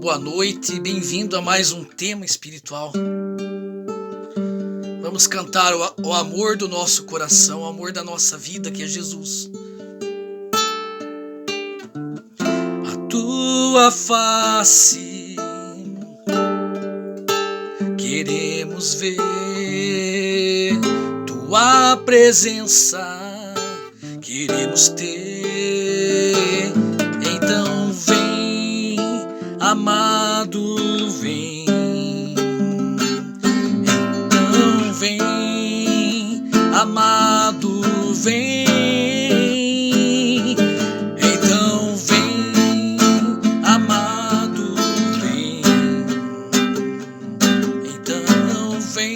boa noite, bem-vindo a mais um tema espiritual. Vamos cantar o amor do nosso coração, o amor da nossa vida, que é Jesus. A tua face queremos ver, tua presença queremos ter. Então vem, amado, vem. Então vem, amado, vem. Então vem, amado, vem. Então vem,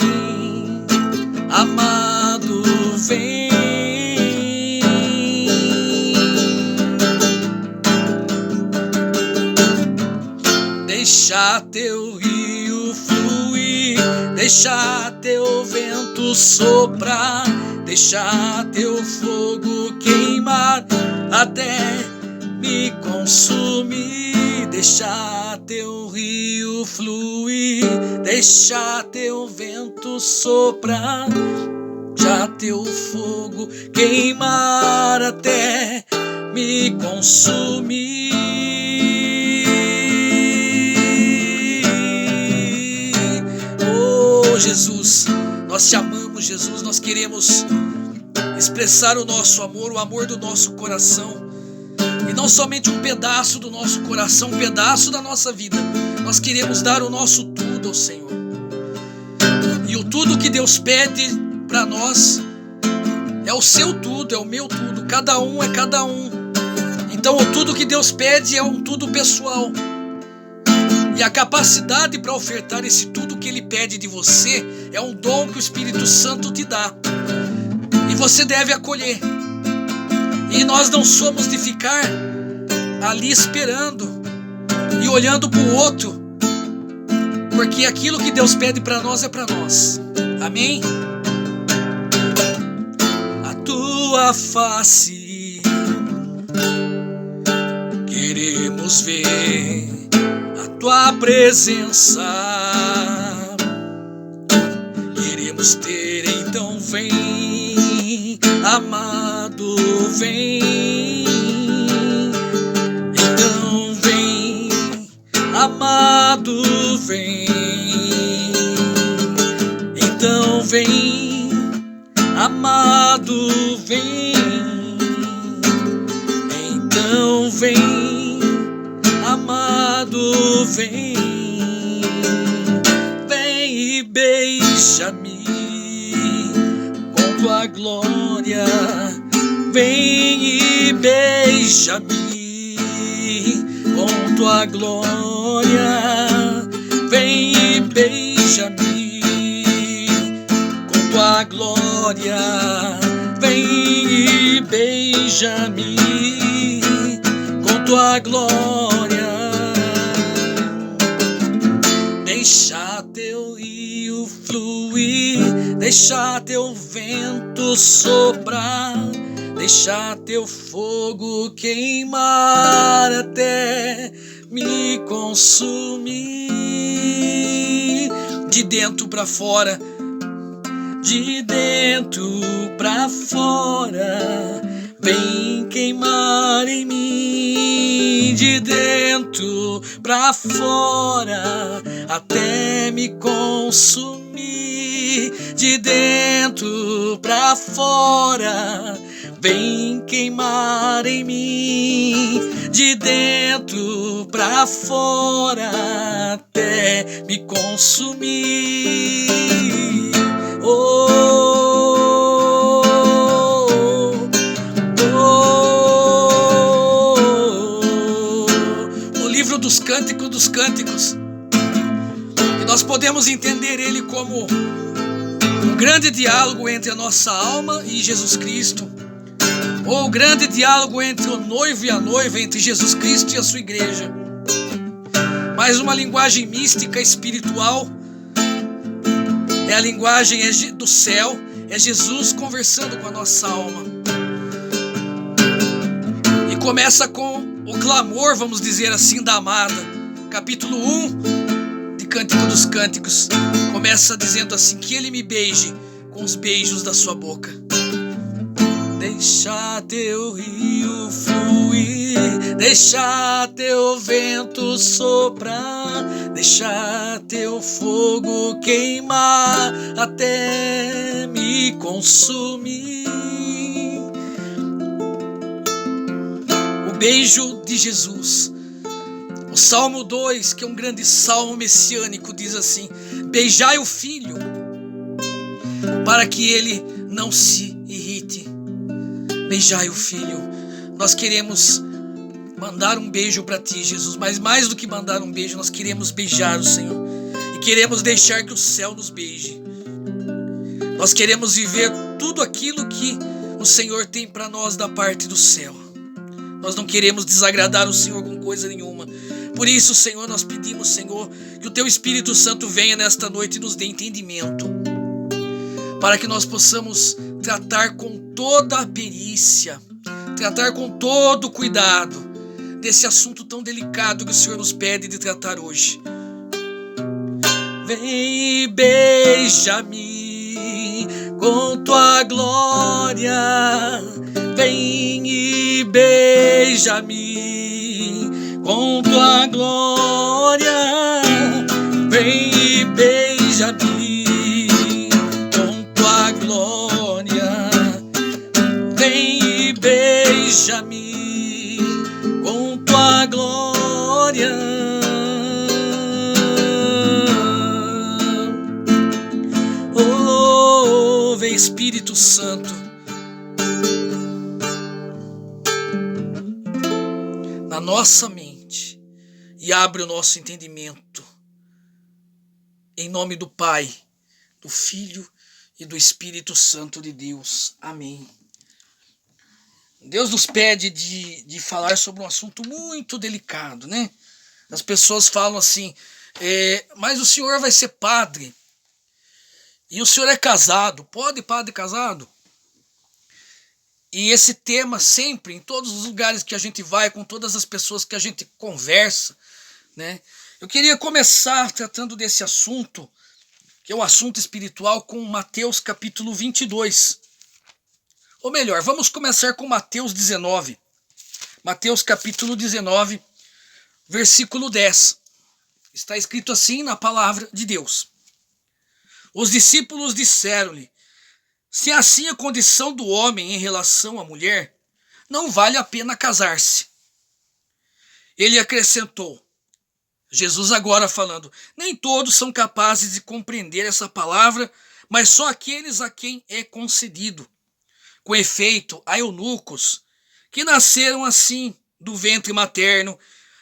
amado, vem. Deixa teu rio fluir, deixa teu vento soprar, deixa teu fogo queimar até me consumir. Deixa teu rio fluir, deixa teu vento soprar, deixa teu fogo queimar até me consumir. Jesus, nós te amamos, Jesus, nós queremos expressar o nosso amor, o amor do nosso coração, e não somente um pedaço do nosso coração, um pedaço da nossa vida. Nós queremos dar o nosso tudo ao Senhor, e o tudo que Deus pede para nós é o seu tudo, é o meu tudo, cada um é cada um. Então o tudo que Deus pede é um tudo pessoal, e a capacidade para ofertar esse tudo que Ele pede de você é um dom que o Espírito Santo te dá, e você deve acolher. E nós não somos de ficar ali esperando e olhando para o outro, porque aquilo que Deus pede para nós é para nós. Amém? A tua face queremos ver, tua presença queremos ter. Então vem, amado, vem. Então vem, amado, vem. Então vem, amado, vem. Então vem, amado, vem. Vem e beija-me com tua glória. Vem e beija-me com tua glória. Vem e beija-me com tua glória. Vem e beija-me com tua glória. Deixa teu rio fluir, deixa teu vento soprar, deixa teu fogo queimar até me consumir. De dentro pra fora, de dentro pra fora, vem queimar em mim. De dentro pra fora, até me consumir. De dentro pra fora, vem queimar em mim. De dentro pra fora, até me consumir. Dos Cânticos dos Cânticos, e nós podemos entender ele como um grande diálogo entre a nossa alma e Jesus Cristo, ou o grande diálogo entre o noivo e a noiva, entre Jesus Cristo e a sua igreja. Mas uma linguagem mística, espiritual, é a linguagem do céu, é Jesus conversando com a nossa alma. E começa com o clamor, vamos dizer assim, da amada. capítulo 1 de Cântico dos Cânticos, começa dizendo assim: que ele me beije com os beijos da sua boca. Deixa teu rio fluir, deixa teu vento soprar, deixa teu fogo queimar até me consumir. O beijo de Jesus. O Salmo 2, que é um grande salmo messiânico, diz assim: beijai o filho, para que ele não se irrite. Beijai o filho. Nós queremos mandar um beijo para ti, Jesus, mas mais do que mandar um beijo, nós queremos beijar o Senhor e queremos deixar que o céu nos beije. Nós queremos viver tudo aquilo que o Senhor tem para nós da parte do céu. Nós não queremos desagradar o Senhor com coisa nenhuma. Por isso, Senhor, nós pedimos, Senhor, que o teu Espírito Santo venha nesta noite e nos dê entendimento, para que nós possamos tratar com toda a perícia, tratar com todo o cuidado desse assunto tão delicado que o Senhor nos pede de tratar hoje. Vem e beija-me com tua glória, vem e beija-me com tua glória, vem e beija-me com tua glória, vem e beija-me com tua glória. Oh, vem Espírito Santo, na nossa mente e abre o nosso entendimento, em nome do Pai, do Filho e do Espírito Santo de Deus. Amém. Deus nos pede de falar sobre um assunto muito delicado, né? As pessoas falam assim: mas o senhor vai ser padre e o senhor é casado, pode padre casado? E esse tema sempre, em todos os lugares que a gente vai, com todas as pessoas que a gente conversa, né? Eu queria começar tratando desse assunto, que é um assunto espiritual, com Mateus capítulo 22. Ou melhor, vamos começar com Mateus 19. Mateus capítulo 19, versículo 10. Está escrito assim na palavra de Deus: os discípulos disseram-lhe: se assim a condição do homem em relação à mulher, não vale a pena casar-se. Ele acrescentou, Jesus agora falando: nem todos são capazes de compreender essa palavra, mas só aqueles a quem é concedido. Com efeito, há eunucos que nasceram assim do ventre materno,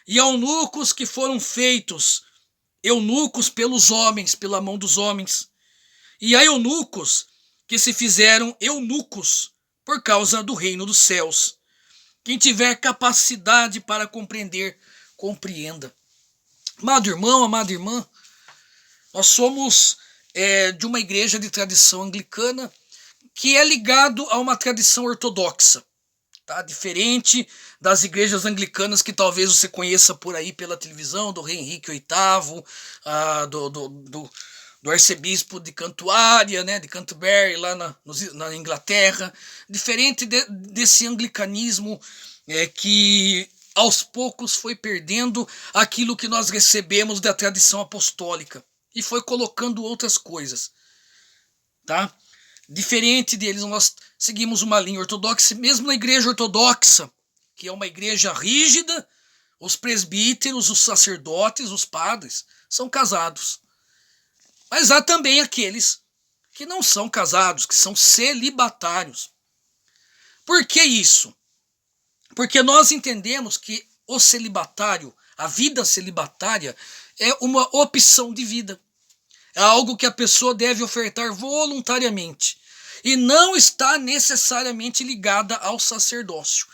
e eunucos que foram feitos eunucos pelos homens, pela mão dos homens. E há eunucos que se fizeram eunucos por causa do reino dos céus. Quem tiver capacidade para compreender, compreenda. Amado irmão, amada irmã, nós somos de uma igreja de tradição anglicana que é ligado a uma tradição ortodoxa, tá? Diferente das igrejas anglicanas que talvez você conheça por aí pela televisão, do rei Henrique VIII, do arcebispo de Cantuária, né, de Canterbury, lá na Inglaterra. Diferente desse anglicanismo que aos poucos foi perdendo aquilo que nós recebemos da tradição apostólica e foi colocando outras coisas, tá? Diferente deles, nós seguimos uma linha ortodoxa. Mesmo na igreja ortodoxa, que é uma igreja rígida, os presbíteros, os sacerdotes, os padres são casados. Mas há também aqueles que não são casados, que são celibatários. Por que isso? Porque nós entendemos que o celibatário, a vida celibatária, é uma opção de vida. É algo que a pessoa deve ofertar voluntariamente e não está necessariamente ligada ao sacerdócio.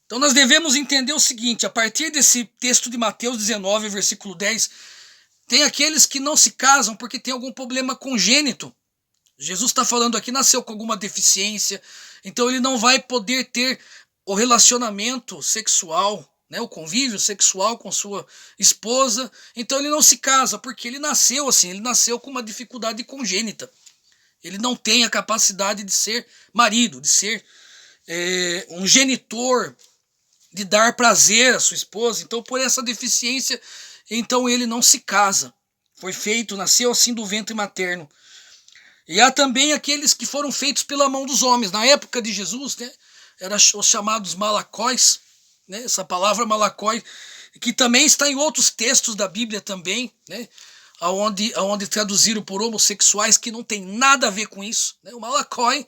Então nós devemos entender o seguinte: a partir desse texto de Mateus 19, versículo 10, tem aqueles que não se casam porque tem algum problema congênito. Jesus está falando aqui, nasceu com alguma deficiência, então ele não vai poder ter o relacionamento sexual, né, o convívio sexual com sua esposa. Então ele não se casa, porque ele nasceu assim, ele nasceu com uma dificuldade congênita. Ele não tem a capacidade de ser marido, de ser um genitor, de dar prazer à sua esposa. Então, por essa deficiência, então ele não se casa. Foi feito, nasceu assim do ventre materno. E há também aqueles que foram feitos pela mão dos homens. Na época de Jesus, né, eram os chamados malacóis, né, essa palavra malacói, que também está em outros textos da Bíblia também, né, onde traduziram por homossexuais, que não tem nada a ver com isso. Né? O malacói,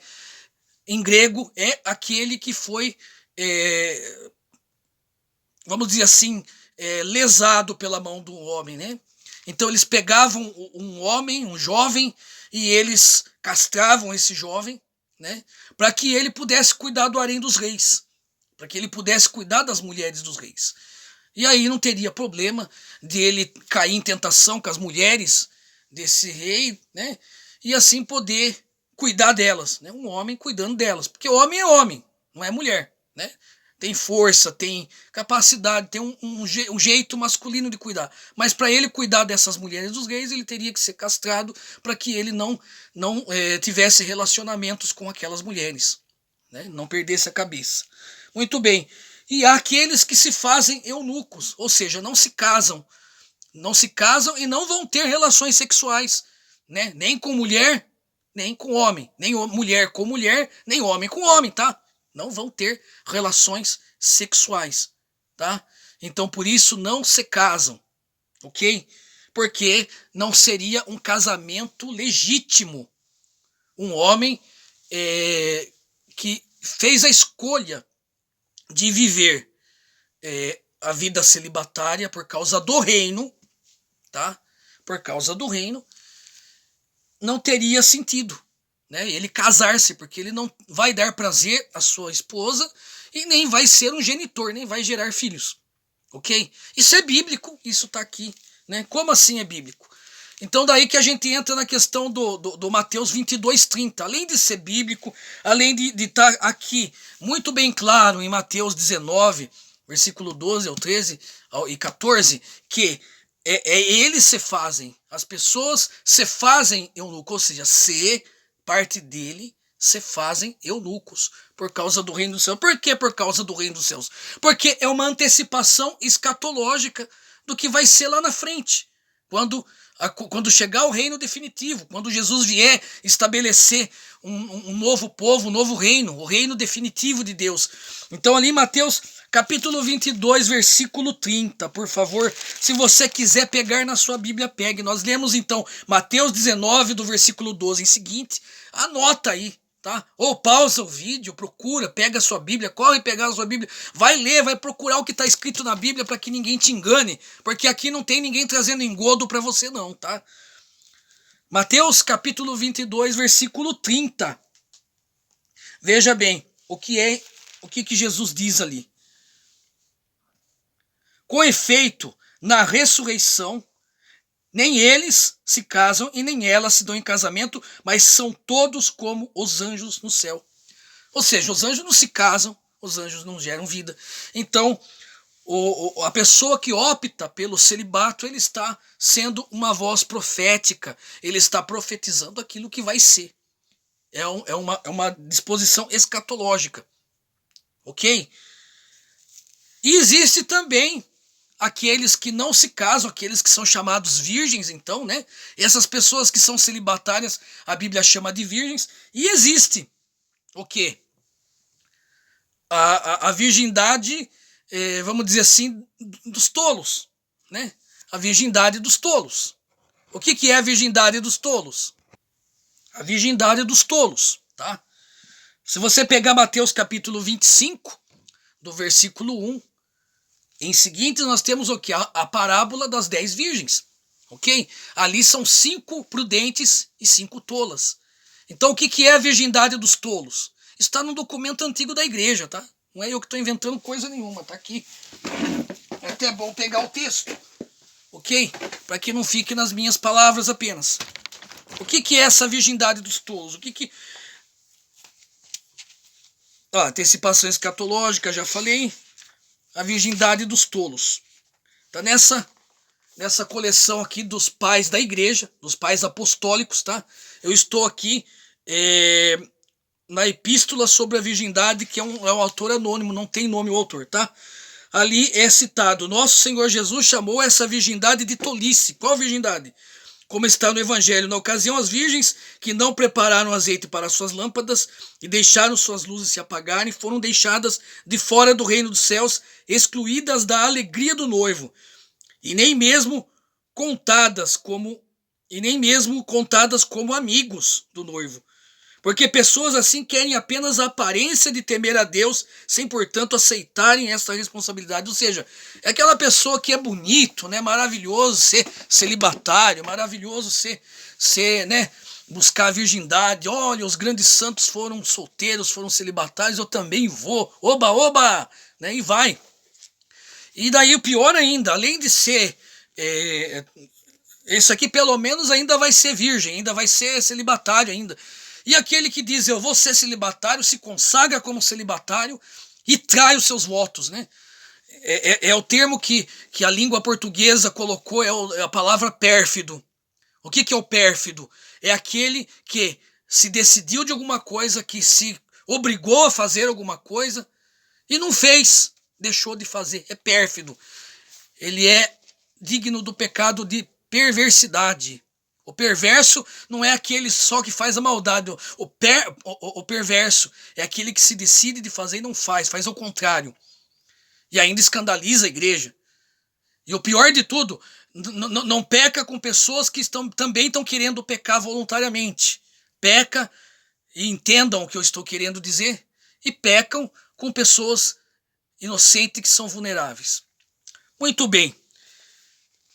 em grego, é aquele que foi, vamos dizer assim, lesado pela mão do homem, né? Então eles pegavam um homem, um jovem, e eles castravam esse jovem, né? Para que ele pudesse cuidar do harém dos reis, para que ele pudesse cuidar das mulheres dos reis. E aí não teria problema de ele cair em tentação com as mulheres desse rei, né? E assim poder cuidar delas, né? Um homem cuidando delas, porque homem é homem, não é mulher, né? Tem força, tem capacidade, tem um jeito masculino de cuidar. Mas para ele cuidar dessas mulheres dos reis, ele teria que ser castrado para que ele não tivesse relacionamentos com aquelas mulheres, né? Não perdesse a cabeça. Muito bem. E há aqueles que se fazem eunucos, ou seja, não se casam e não vão ter relações sexuais, né? Nem com mulher, nem com homem, nem mulher com mulher, nem homem com homem, tá? Não vão ter relações sexuais, tá? Então, por isso, não se casam, ok? Porque não seria um casamento legítimo. Um homem que fez a escolha de viver a vida celibatária por causa do reino, tá? Por causa do reino, não teria sentido, né, ele casar-se, porque ele não vai dar prazer à sua esposa e nem vai ser um genitor, nem vai gerar filhos, ok? Isso é bíblico, isso está aqui, né? Como assim é bíblico? Então daí que a gente entra na questão do Mateus 22:30, além de ser bíblico, além de estar aqui muito bem claro em Mateus 19, versículo 12 ao 13 e 14, que eles se fazem, as pessoas se fazem eunucos, ou seja, parte dele se fazem eunucos por causa do reino dos céus. Por que por causa do reino dos céus? Porque é uma antecipação escatológica do que vai ser lá na frente, quando chegar o reino definitivo, quando Jesus vier estabelecer um novo povo, um novo reino, o reino definitivo de Deus. Então ali em Mateus capítulo 22, versículo 30, por favor, se você quiser pegar na sua Bíblia, pegue. Nós lemos então Mateus 19, do versículo 12 em seguinte, anota aí, tá? Ou pausa o vídeo, procura, pega a sua Bíblia, corre pegar a sua Bíblia, vai ler, vai procurar o que está escrito na Bíblia para que ninguém te engane, porque aqui não tem ninguém trazendo engodo para você não, tá? Mateus capítulo 22, versículo 30. Veja bem, o que Jesus diz ali. Com efeito, na ressurreição, nem eles se casam e nem elas se dão em casamento, mas são todos como os anjos no céu. Ou seja, os anjos não se casam, os anjos não geram vida. Então, a pessoa que opta pelo celibato, ele está sendo uma voz profética, ele está profetizando aquilo que vai ser. É uma disposição escatológica. Ok? E existe também aqueles que não se casam, aqueles que são chamados virgens, então, né? Essas pessoas que são celibatárias, a Bíblia chama de virgens. E existe o quê? A virgindade, vamos dizer assim, dos tolos, né? A virgindade dos tolos. O que é a virgindade dos tolos? A virgindade dos tolos, tá? Se você pegar Mateus capítulo 25, do versículo 1, em seguinte, nós temos o que? A parábola das 10 virgens, ok? Ali são 5 prudentes e 5 tolas. Então, o que é a virgindade dos tolos? Está no documento antigo da igreja, tá? Não é eu que estou inventando coisa nenhuma, tá aqui. É até bom pegar o texto, ok? Para que não fique nas minhas palavras apenas. O que é essa virgindade dos tolos? Antecipação escatológica, já falei. a virgindade dos tolos. Tá nessa coleção aqui dos pais da igreja, dos pais apostólicos, tá? Eu estou aqui na epístola sobre a virgindade, que é um autor anônimo, não tem nome o autor, tá? Ali é citado, nosso Senhor Jesus chamou essa virgindade de tolice. Qual virgindade? Como está no Evangelho, na ocasião as virgens que não prepararam azeite para suas lâmpadas e deixaram suas luzes se apagarem, foram deixadas de fora do reino dos céus, excluídas da alegria do noivo, e nem mesmo contadas como amigos do noivo. Porque pessoas assim querem apenas a aparência de temer a Deus, sem, portanto, aceitarem essa responsabilidade. Ou seja, é aquela pessoa que é bonito, né? Maravilhoso ser celibatário, maravilhoso ser, né? Buscar a virgindade. Olha, os grandes santos foram solteiros, foram celibatários, eu também vou. Oba, oba! Né? E vai. E daí o pior ainda, além de ser... esse aqui pelo menos ainda vai ser virgem, ainda vai ser celibatário ainda. E aquele que diz eu vou ser celibatário, se consagra como celibatário e trai os seus votos, né? É o termo que a língua portuguesa colocou, é a palavra pérfido. O que é o pérfido? É aquele que se decidiu de alguma coisa, que se obrigou a fazer alguma coisa e não fez, deixou de fazer. É pérfido. Ele é digno do pecado de perversidade. O perverso não é aquele só que faz a maldade. O perverso é aquele que se decide de fazer e não faz ao contrário. E ainda escandaliza a igreja. E o pior de tudo, não peca com pessoas que também estão querendo pecar voluntariamente. Peca, e entendam o que eu estou querendo dizer, e pecam com pessoas inocentes que são vulneráveis. Muito bem.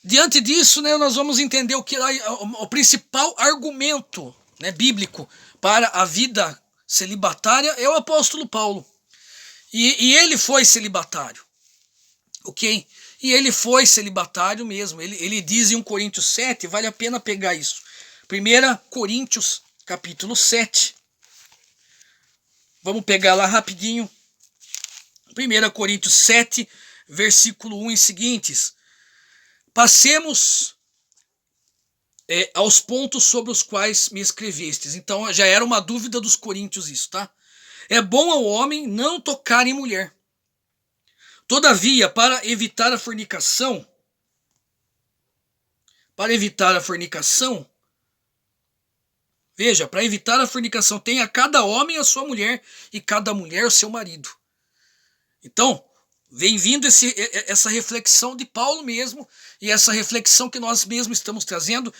Diante disso, né, nós vamos entender o principal argumento, né, bíblico para a vida celibatária é o apóstolo Paulo. E ele foi celibatário, ok? E ele foi celibatário mesmo. Ele diz em 1 Coríntios 7, vale a pena pegar isso. 1 Coríntios, capítulo 7. Vamos pegar lá rapidinho. 1 Coríntios 7, versículo 1 e seguintes. Passemos aos pontos sobre os quais me escrevestes. Então já era uma dúvida dos coríntios isso, tá? É bom ao homem não tocar em mulher. Todavia, para evitar a fornicação, veja, para evitar a fornicação, tenha cada homem a sua mulher e cada mulher o seu marido. Então, vem vindo essa reflexão de Paulo mesmo, e essa reflexão que nós mesmos estamos trazendo,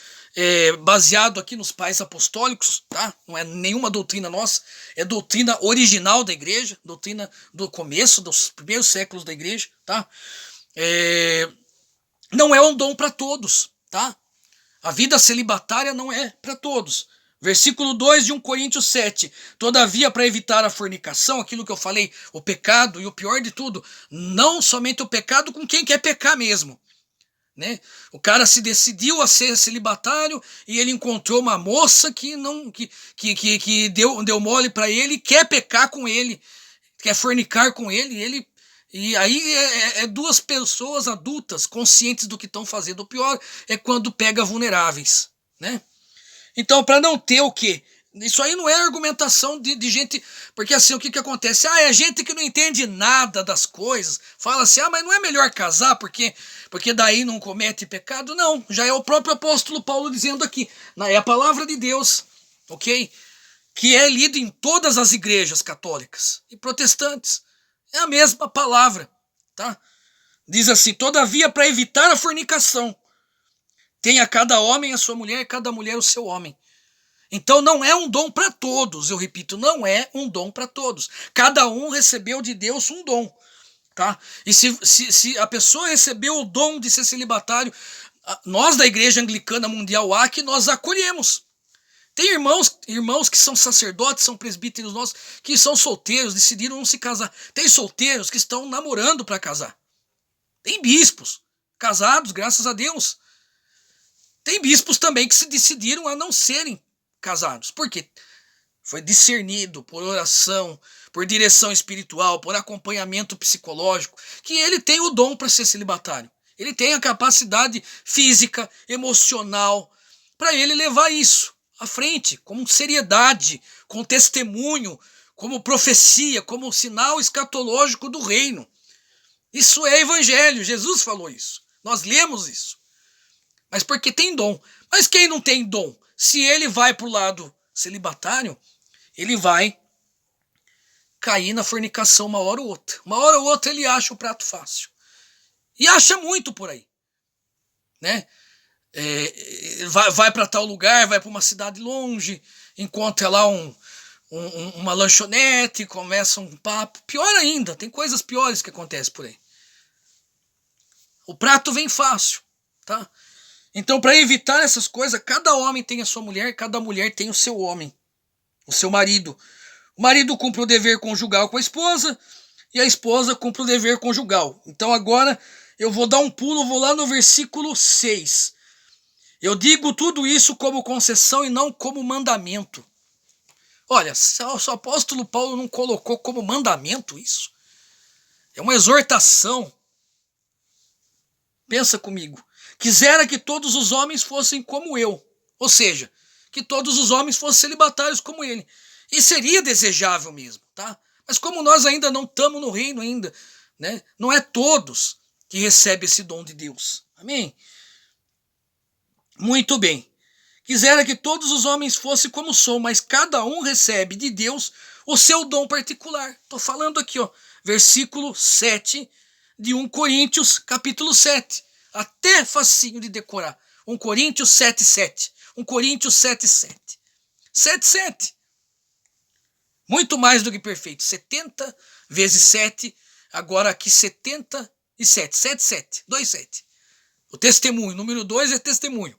baseado aqui nos pais apostólicos, tá? Não é nenhuma doutrina nossa, é doutrina original da igreja, doutrina do começo, dos primeiros séculos da igreja, tá? Não é um dom para todos, tá? A vida celibatária não é para todos. Versículo 2 de 1 Coríntios 7. Todavia, para evitar a fornicação, aquilo que eu falei, o pecado, e o pior de tudo, não somente o pecado com quem quer pecar mesmo, né? O cara se decidiu a ser celibatário e ele encontrou uma moça que deu mole para ele, quer pecar com ele, quer fornicar com ele, e aí duas pessoas adultas conscientes do que estão fazendo. O pior é quando pega vulneráveis, né? Então, para não ter o quê? Isso aí não é argumentação de gente... Porque assim, o que acontece? É gente que não entende nada das coisas. Fala assim, mas não é melhor casar porque daí não comete pecado? Não, já é o próprio apóstolo Paulo dizendo aqui. É a palavra de Deus, ok? Que é lido em todas as igrejas católicas e protestantes. É a mesma palavra, tá? Diz assim, todavia, para evitar a fornicação, tenha cada homem a sua mulher e cada mulher o seu homem. Então não é um dom para todos, eu repito, não é um dom para todos. Cada um recebeu de Deus um dom, tá? E se a pessoa recebeu o dom de ser celibatário, nós da Igreja Anglicana Mundial que nós acolhemos. Tem irmãos que são sacerdotes, são presbíteros nossos, que são solteiros, decidiram não se casar. Tem solteiros que estão namorando para casar. Tem bispos casados, graças a Deus. Tem bispos também que se decidiram a não serem casados. Por quê? foi discernido por oração, por direção espiritual, por acompanhamento psicológico, que ele tem o dom para ser celibatário. Ele tem a capacidade física, emocional, para ele levar isso à frente, com seriedade, com testemunho, como profecia, como sinal escatológico do reino. Isso é evangelho, Jesus falou isso. Nós lemos isso. Mas porque tem dom. Mas quem não tem dom, se ele vai para o lado celibatário, ele vai cair na fornicação uma hora ou outra. Uma hora ou outra ele acha o prato fácil. E acha muito por aí. Né? Vai para tal lugar, vai para uma cidade longe, encontra lá uma lanchonete, começa um papo. Pior ainda, tem coisas piores que acontecem por aí. O prato vem fácil. Tá? Então, para evitar essas coisas, cada homem tem a sua mulher, cada mulher tem o seu homem, o seu marido. O marido cumpre o dever conjugal com a esposa e a esposa cumpre o dever conjugal. Então agora eu vou dar um pulo, vou lá no versículo 6. Eu digo tudo isso como concessão e não como mandamento. Olha, o apóstolo Paulo não colocou como mandamento isso. É uma exortação. Pensa comigo. Quisera que todos os homens fossem como eu. Ou seja, que todos os homens fossem celibatários como ele. E seria desejável mesmo, tá? Mas como nós ainda não estamos no reino ainda, né? Não é todos que recebem esse dom de Deus. Amém? Muito bem. Quisera que todos os homens fossem como sou, mas cada um recebe de Deus o seu dom particular. Estou falando aqui, ó, versículo 7 de 1 Coríntios, capítulo 7. Até facinho de decorar. 1 Coríntios 7:7. 1 Coríntios 7:7. 7:7. Muito mais do que perfeito. 70 vezes 7. Agora aqui 77. 7:7. 2:7. O testemunho. Número 2 é testemunho.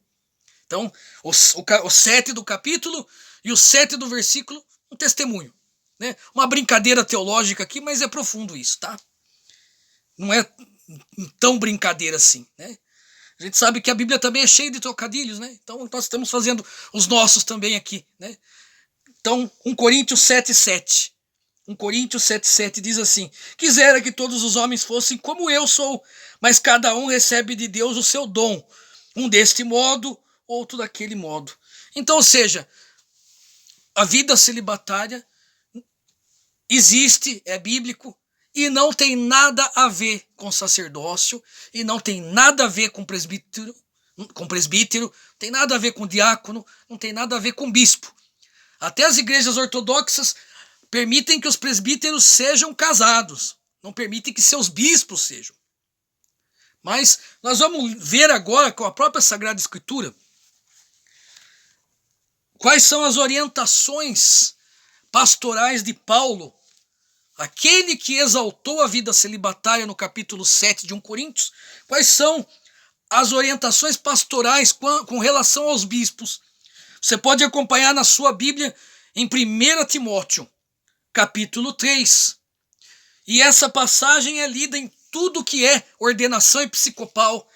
Então, o 7 do capítulo e o 7 do versículo, um testemunho. Né? Uma brincadeira teológica aqui, mas é profundo isso, tá? Não é tão brincadeira assim, né? A gente sabe que a Bíblia também é cheia de trocadilhos, né? Então nós estamos fazendo os nossos também aqui, né? Então 1 Coríntios 7:7. 1 Coríntios 7:7 diz assim: quisera que todos os homens fossem como eu sou, mas cada um recebe de Deus o seu dom, um deste modo, outro daquele modo. Então, ou seja, a vida celibatária existe, é bíblico, e não tem nada a ver com sacerdócio, e não tem nada a ver com presbítero, tem nada a ver com diácono, não tem nada a ver com bispo. Até as igrejas ortodoxas permitem que os presbíteros sejam casados, não permitem que seus bispos sejam. Mas nós vamos ver agora com a própria Sagrada Escritura quais são as orientações pastorais de Paulo, aquele que exaltou a vida celibatária no capítulo 7 de 1 Coríntios. Quais são as orientações pastorais com relação aos bispos? Você pode acompanhar na sua Bíblia em 1 Timóteo, capítulo 3. E essa passagem é lida em tudo que é ordenação episcopal,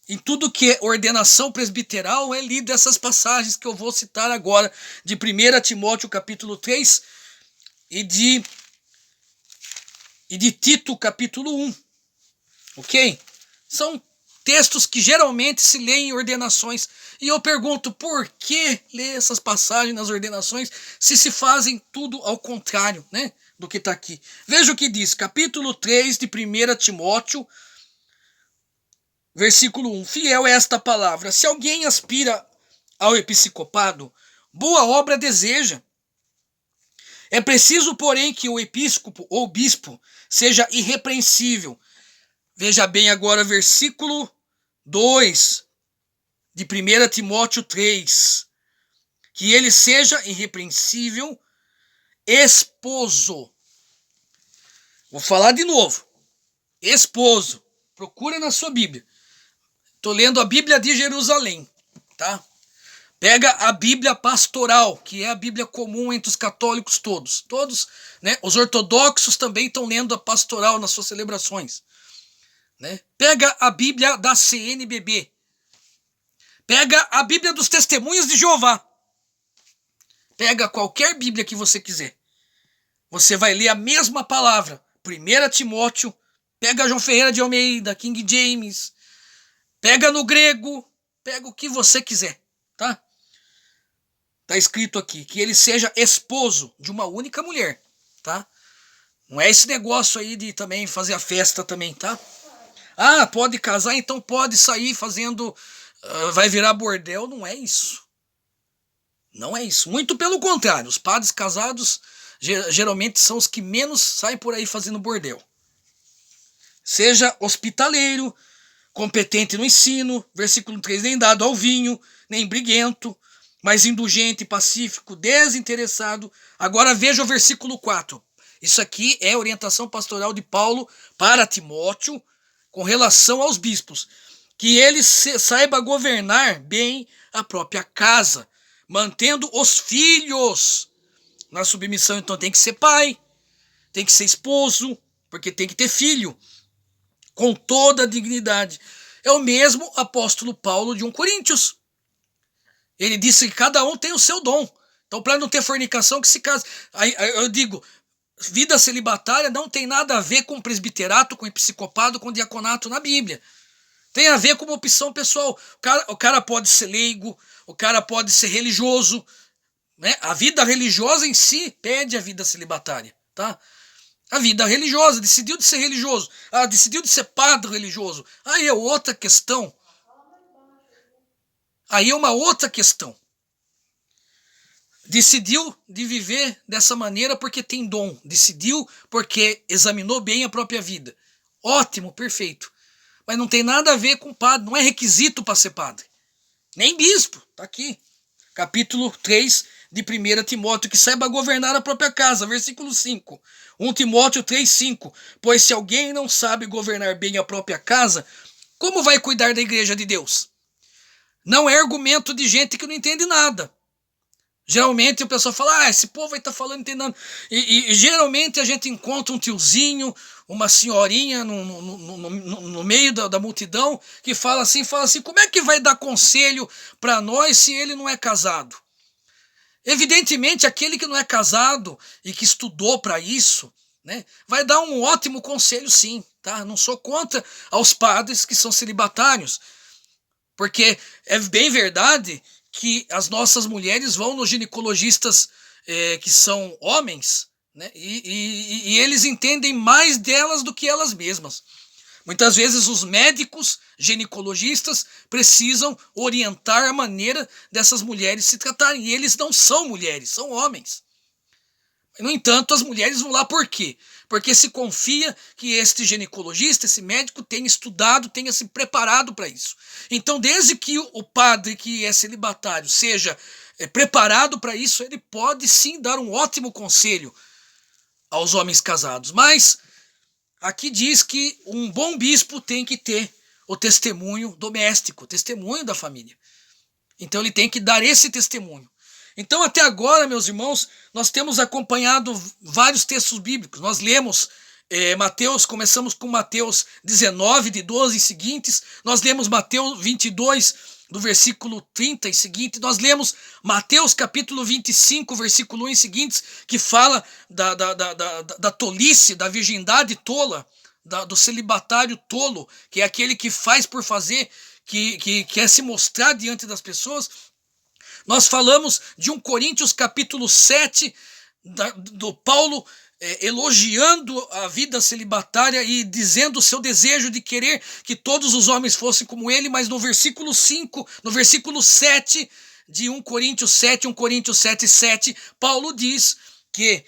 em tudo que é ordenação presbiteral, é lida essas passagens que eu vou citar agora, de 1 Timóteo, capítulo 3, e de Tito, capítulo 1. Ok? São textos que geralmente se leem em ordenações. E eu pergunto, por que ler essas passagens nas ordenações se fazem tudo ao contrário, né, do que está aqui? Veja o que diz, capítulo 3 de 1 Timóteo, versículo 1. Fiel é esta palavra: se alguém aspira ao episcopado, boa obra deseja. É preciso, porém, que o episcopo ou bispo seja irrepreensível. Veja bem agora versículo 2 de 1 Timóteo 3. Que ele seja irrepreensível, esposo. Vou falar de novo. Esposo. Procura na sua Bíblia. Estou lendo a Bíblia de Jerusalém, tá? Pega a Bíblia pastoral, que é a Bíblia comum entre os católicos todos. Todos, né? Os ortodoxos também estão lendo a pastoral nas suas celebrações. Né? Pega a Bíblia da CNBB. Pega a Bíblia dos Testemunhos de Jeová. Pega qualquer Bíblia que você quiser. Você vai ler a mesma palavra. 1 Timóteo, pega João Ferreira de Almeida, King James, pega no grego, pega o que você quiser, tá? Tá escrito aqui que ele seja esposo de uma única mulher, tá? Não é esse negócio aí de também fazer a festa também, tá? Ah, pode casar, então pode sair fazendo, vai virar bordel. Não é isso. Não é isso. Muito pelo contrário, os padres casados geralmente são os que menos saem por aí fazendo bordel. Seja hospitaleiro, competente no ensino, versículo 3, nem dado ao vinho, nem briguento, mas indulgente, pacífico, desinteressado. Agora veja o versículo 4. Isso aqui é orientação pastoral de Paulo para Timóteo com relação aos bispos. Que ele saiba governar bem a própria casa, mantendo os filhos na submissão. Então tem que ser pai, tem que ser esposo, porque tem que ter filho, com toda a dignidade. É o mesmo apóstolo Paulo de 1 Coríntios. Ele disse que cada um tem o seu dom. Então, para não ter fornicação, que se case. Aí eu digo, vida celibatária não tem nada a ver com presbiterato, com episcopado, com diaconato na Bíblia. Tem a ver com uma opção pessoal. O cara pode ser leigo, o cara pode ser religioso, né? A vida religiosa em si pede a vida celibatária, tá? A vida religiosa, decidiu de ser religioso, decidiu de ser padre religioso, aí é outra questão. Aí é uma outra questão. Decidiu de viver dessa maneira porque tem dom. Decidiu porque examinou bem a própria vida. Ótimo, perfeito. Mas não tem nada a ver com padre. Não é requisito para ser padre. Nem bispo. Está aqui. Capítulo 3 de 1 Timóteo. Que saiba governar a própria casa. Versículo 5. 1 Timóteo 3,5. Pois se alguém não sabe governar bem a própria casa, como vai cuidar da igreja de Deus? Não é argumento de gente que não entende nada. Geralmente o pessoal fala, esse povo aí tá falando, não entende nada. E geralmente a gente encontra um tiozinho, uma senhorinha no meio da multidão que fala assim, como é que vai dar conselho para nós se ele não é casado? Evidentemente, aquele que não é casado e que estudou para isso, né, vai dar um ótimo conselho sim, tá? Não sou contra aos padres que são celibatários, porque é bem verdade que as nossas mulheres vão nos ginecologistas que são homens, né? E eles entendem mais delas do que elas mesmas. Muitas vezes os médicos ginecologistas precisam orientar a maneira dessas mulheres se tratarem. E eles não são mulheres, são homens. No entanto, as mulheres vão lá por quê? Porque se confia que este ginecologista, esse médico, tenha estudado, tenha se preparado para isso. Então, desde que o padre que é celibatário seja preparado para isso, ele pode sim dar um ótimo conselho aos homens casados. Mas aqui diz que um bom bispo tem que ter o testemunho doméstico, o testemunho da família. Então ele tem que dar esse testemunho. Então até agora, meus irmãos, nós temos acompanhado vários textos bíblicos. Nós lemos Mateus, começamos com Mateus 19, de 12 e seguintes. Nós lemos Mateus 22, do versículo 30 e seguinte. Nós lemos Mateus capítulo 25, versículo 1 e seguintes, que fala da tolice, da virgindade tola, do celibatário tolo, que é aquele que faz por fazer, que quer se mostrar diante das pessoas. Nós falamos de 1 Coríntios capítulo 7, do Paulo elogiando a vida celibatária e dizendo o seu desejo de querer que todos os homens fossem como ele, mas no versículo 5, no versículo 7 de 1 Coríntios 7, 1 Coríntios 7, 7, Paulo diz que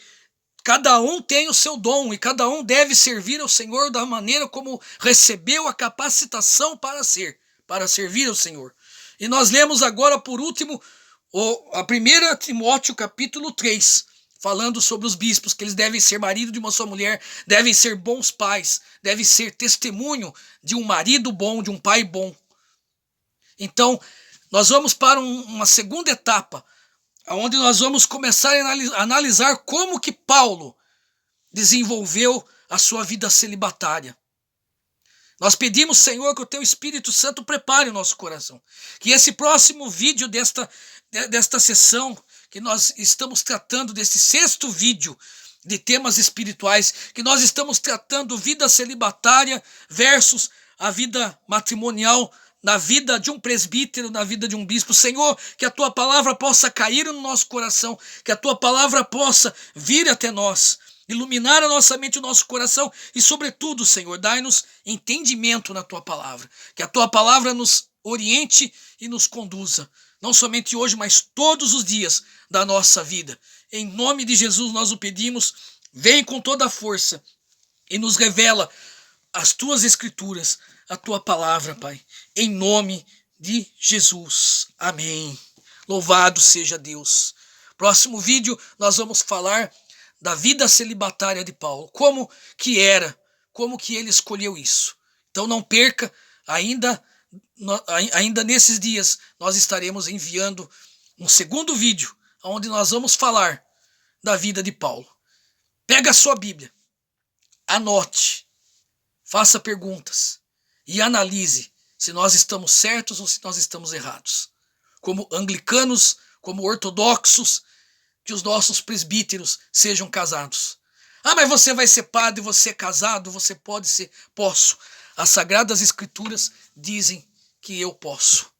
cada um tem o seu dom e cada um deve servir ao Senhor da maneira como recebeu a capacitação para servir ao Senhor. E nós lemos agora, por último, a 1 Timóteo capítulo 3, falando sobre os bispos, que eles devem ser marido de uma só mulher, devem ser bons pais, devem ser testemunho de um marido bom, de um pai bom. Então, nós vamos para uma segunda etapa, onde nós vamos começar a analisar como que Paulo desenvolveu a sua vida celibatária. Nós pedimos, Senhor, que o Teu Espírito Santo prepare o nosso coração. Que esse próximo vídeo desta sessão, que nós estamos tratando desse 6º vídeo de temas espirituais, que nós estamos tratando vida celibatária versus a vida matrimonial, na vida de um presbítero, na vida de um bispo. Senhor, que a tua palavra possa cair no nosso coração, que a tua palavra possa vir até nós, iluminar a nossa mente e o nosso coração e, sobretudo, Senhor, dai-nos entendimento na tua palavra, que a tua palavra nos oriente e nos conduza, não somente hoje, mas todos os dias da nossa vida. Em nome de Jesus nós o pedimos, vem com toda a força e nos revela as tuas escrituras, a tua palavra, Pai, em nome de Jesus. Amém. Louvado seja Deus. Próximo vídeo nós vamos falar da vida celibatária de Paulo, como que era, como que ele escolheu isso. Então não perca, ainda nesses dias nós estaremos enviando um 2º vídeo, onde nós vamos falar da vida de Paulo. Pega a sua Bíblia, anote, faça perguntas e analise se nós estamos certos ou se nós estamos errados. Como anglicanos, como ortodoxos, que os nossos presbíteros sejam casados. Ah, mas você vai ser padre, você é casado, você pode ser. Posso. As Sagradas Escrituras dizem que eu posso.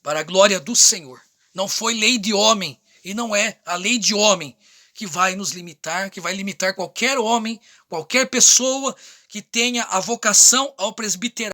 Para a glória do Senhor. Não foi lei de homem e não é a lei de homem que vai nos limitar, que vai limitar qualquer homem, qualquer pessoa que tenha a vocação ao presbiterado.